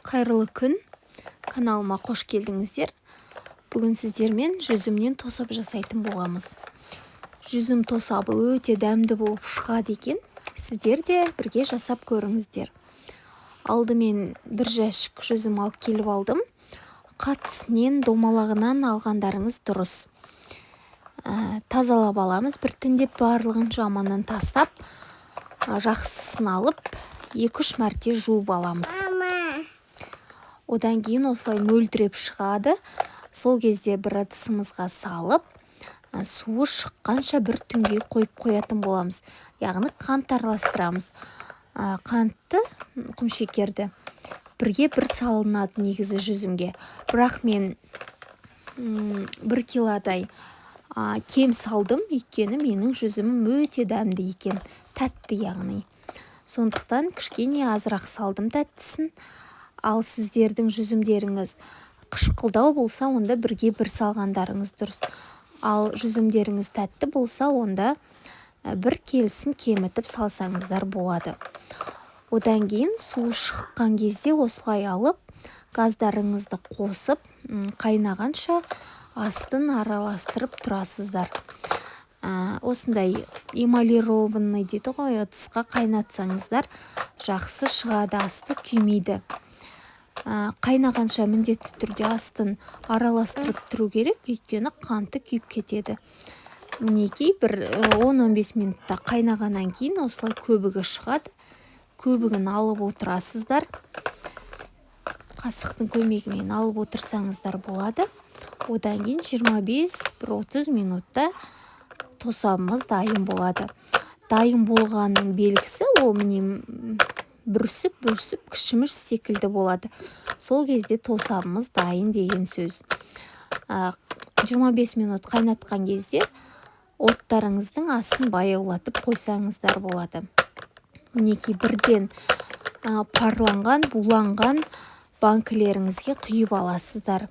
Қайырлы күн, каналыма қош келдіңіздер. Бүгін сіздермен жүзімнен тосап жасайтын боламыз. Жүзім тосабы өте дәмді болып шығады екен. Сіздер де бірге жасап көріңіздер. Алдымен бір жәшік жүзім алып келіп алдым. Қатысынан домалағынан алғандарыңыз дұрыс. Тазалап аламыз, біртіндеп барлығын жаманын тастап, жақсысын алып, 2-3 мәрте жуып аламыз. Одан кейін осылай мөлдіреп шығады. Сол кезде бір ыдысымызға салып, суы шыққанша бір түнге қойып қоятын боламыз. Яғни қант араластырамыз. Қантты, құмшекерді бірге бір салынады негізі жүзімге. Бірақ мен 1 киладай кем салдым, өйткені менің жүзімім өте дәмді екен, тәтті яғни. Сондықтан кішкене азырақ салдым тәттісін. Ал сіздердің жүзімдеріңіз қышқылдау болса, онда бірге бір салғандарыңыз дұрыс. Ал жүзімдеріңіз тәтті болса, онда бір келісін кемітіп салсаңыздар болады. Одан кейін су шыққан кезде осылай алып, газдарыңызды қосып, қайнағанша астын араластырып тұрасыздар. Осындай эмалированный дейді ғой, ыдысқа қайнатсаңыздар, жақсы шығады, асты күймейді. Қайнағанша міндетті түрде астын араластырып тұру керек, өйткені қанты күйіп кетеді. Мінекей бір 10-15 минутта қайнағаннан кейін осылай көбігі шығады. Көбігін алып отырасыздар. Қасықтың көмегімен алып отырсаңыздар болады. Одан кейін 25-30 минутта тосабымыз дайын болады. Дайын болғанның белгісі ол міне бүрсіп кішіміш секілді болады. Сол кезде тосабымыз дайын деген сөз. 25 минут қайнатқан кезде оттарыңыздың астын баяулатып қойсаңыздар болады. Мінекей бірден парланған, буланған банкілеріңізге құйып аласыздар.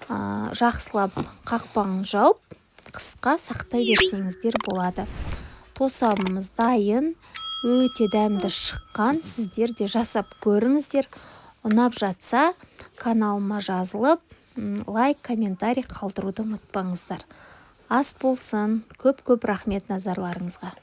Жақсылап қақпағын жауып, қысқа сақтай берсеңіздер болады. Тосабымыз дайын, өте дәмді шыққан. Сіздер де жасап көріңіздер. Ұнап жатса, каналыма жазылып, лайк, комментарий қалдыруды ұмытпаңыздар. Ас болсын. Көп рахмет назарларыңызға.